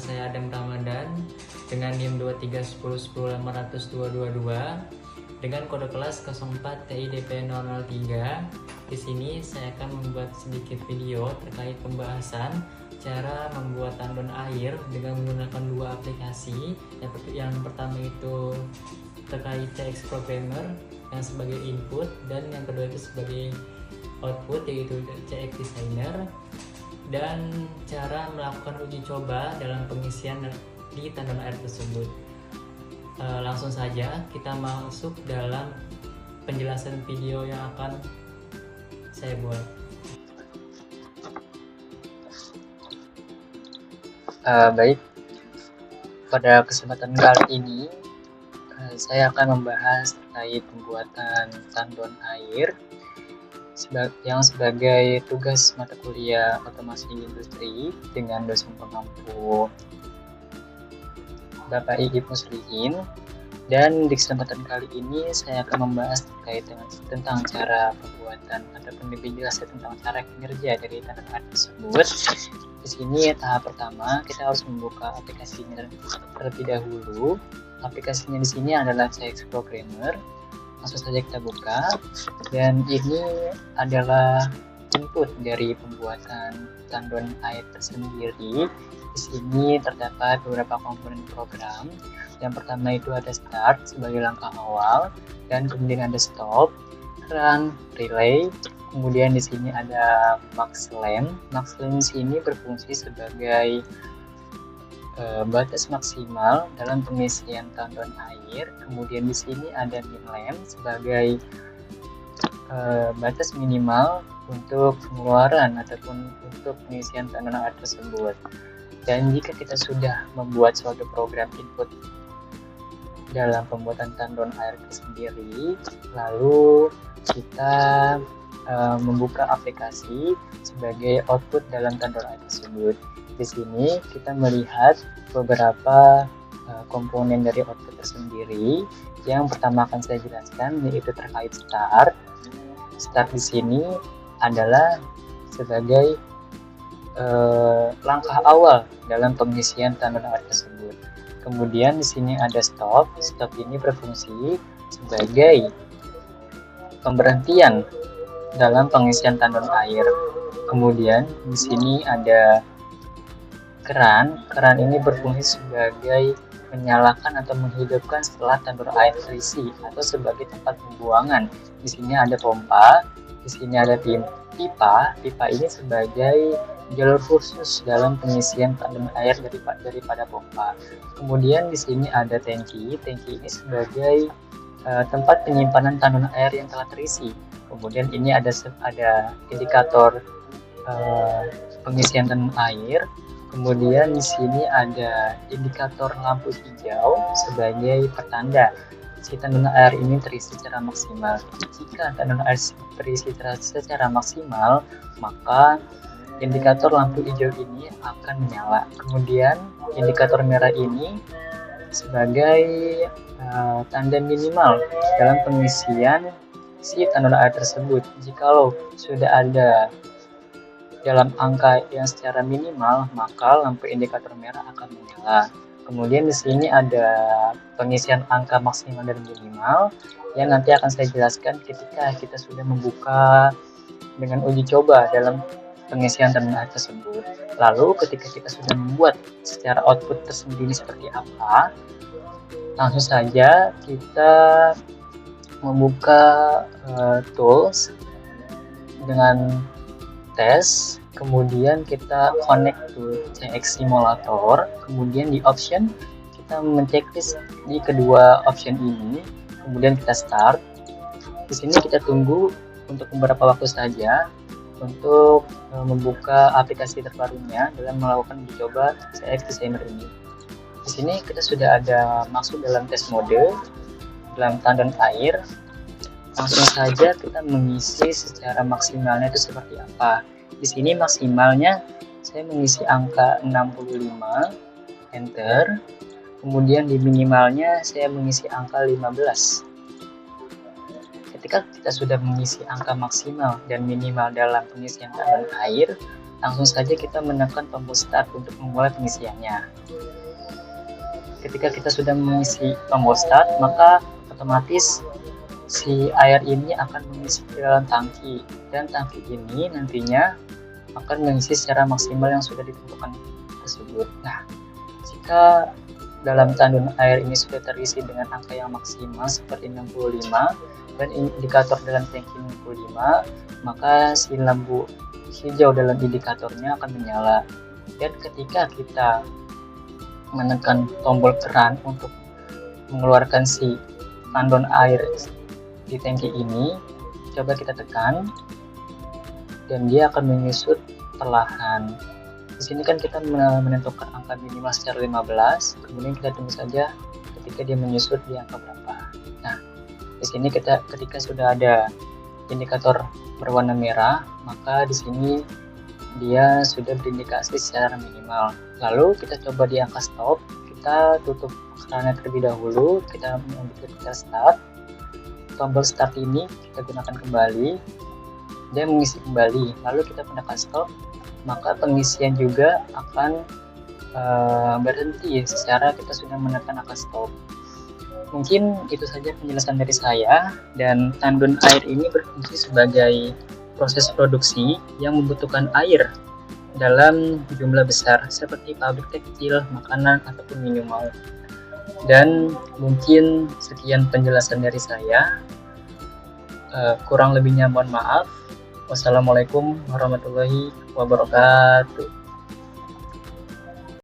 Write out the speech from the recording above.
saya Adam Ramadan dengan NIM 231010822 dengan kode kelas 04 TIDP 003. Di sini saya akan membuat sedikit video terkait pembahasan cara membuat tandon air dengan menggunakan dua aplikasi. Yang pertama itu terkait CX Programmer yang sebagai input, dan yang kedua itu sebagai output, yaitu CX Designer, dan cara melakukan uji coba dalam pengisian di tandon air tersebut. Langsung saja kita masuk dalam penjelasan video yang akan saya buat. Baik, pada kesempatan kali ini saya akan membahas terkait pembuatan tandon air yang sebagai tugas mata kuliah otomasi industri dengan dosen pengampu Bapak Iip Muslihin. Dan di kesempatan kali ini saya akan membahas terkait tentang cara pembuatan ataupun lebih jelas tentang cara kinerja dari tandon air tersebut. Di sini tahap pertama kita harus membuka aplikasinya terlebih dahulu. Aplikasinya di sini adalah CX Programmer. Langsung saja kita buka, dan ini adalah input dari pembuatan tandon air tersendiri. Di sini terdapat beberapa komponen program. Yang pertama itu ada start sebagai langkah awal, dan kemudian ada stop, run, relay. Kemudian di sini ada max length. Max length ini berfungsi sebagai batas maksimal dalam pengisian tandon air. Kemudian di sini ada min length sebagai batas minimal untuk pengeluaran ataupun untuk pengisian tandon air tersebut. Dan jika kita sudah membuat suatu program input dalam pembuatan tandon air itu sendiri, lalu kita membuka aplikasi sebagai output dalam tandon air tersebut. Di sini kita melihat beberapa komponen dari output tersendiri. Yang pertama akan saya jelaskan yaitu terkait start. Start di sini adalah sebagai langkah awal dalam pengisian tandon air tersebut. Kemudian di sini ada stop. Stop ini berfungsi sebagai pemberhentian dalam pengisian tandon air. Kemudian di sini ada keran. Keran ini berfungsi sebagai menyalakan atau menghidupkan setelah tandon air terisi atau sebagai tempat pembuangan. Di sini ada pompa, di sini ada pipa. Pipa ini sebagai jalur khusus dalam pengisian tandon air daripada pompa. Kemudian di sini ada tangki. Tangki ini sebagai tempat penyimpanan tandon air yang telah terisi. Kemudian ini ada indikator pengisian tandon air. Kemudian di sini ada indikator lampu hijau sebagai pertanda si tandon air ini terisi secara maksimal. Jika tandon air terisi secara maksimal, maka indikator lampu hijau ini akan menyala. Kemudian indikator merah ini sebagai tanda minimal dalam pengisian si tandon air tersebut. Jikalau sudah ada dalam angka yang secara minimal, maka lampu indikator merah akan menyala. Kemudian di sini ada pengisian angka maksimal dan minimal yang nanti akan saya jelaskan ketika kita sudah membuka dengan uji coba dalam pengisian tandon air tersebut. Lalu ketika kita sudah membuat secara output tersendiri seperti apa, langsung saja kita membuka tools dengan tes, kemudian kita connect to CX Simulator. Kemudian di option kita men-checklist di kedua option ini, kemudian kita start. Di sini kita tunggu untuk beberapa waktu saja untuk membuka aplikasi terbarunya dalam melakukan uji coba CX Designer ini. Di sini kita sudah ada masuk dalam test mode dalam tandon air. Langsung saja kita mengisi secara maksimalnya itu seperti apa. Di sini maksimalnya saya mengisi angka 65, enter. Kemudian di minimalnya saya mengisi angka 15. Ketika kita sudah mengisi angka maksimal dan minimal dalam pengisian tandon air, Langsung saja kita menekan tombol start untuk memulai pengisiannya. Ketika kita sudah mengisi tombol start, maka otomatis si air ini akan mengisi ke dalam tangki, dan tangki ini nantinya akan mengisi secara maksimal yang sudah ditentukan tersebut. Nah, jika dalam tandon air ini sudah terisi dengan angka yang maksimal seperti 65 dan indikator dalam tangki 65, maka si lampu hijau dalam indikatornya akan menyala. Dan ketika kita menekan tombol keran untuk mengeluarkan si tandon air di tangki ini, coba kita tekan dan dia akan menyusut perlahan. Di sini kan kita menentukan angka minimal secara 15, kemudian kita tunggu saja ketika dia menyusut di angka berapa. Nah, di sini ketika sudah ada indikator berwarna merah, maka di sini dia sudah berindikasi secara minimal. Lalu kita coba di angka stop, kita tutup kerannya terlebih dahulu, kita start. Tombol start ini kita gunakan kembali dan mengisi kembali. Lalu kita tekan stop, maka pengisian juga akan berhenti secara kita sudah menekan angka stop. Mungkin itu saja penjelasan dari saya, dan tandon air ini berfungsi sebagai proses produksi yang membutuhkan air dalam jumlah besar seperti pabrik tekstil, makanan, ataupun minuman. Dan mungkin sekian penjelasan dari saya. Kurang lebihnya mohon maaf. Wassalamualaikum warahmatullahi wabarakatuh.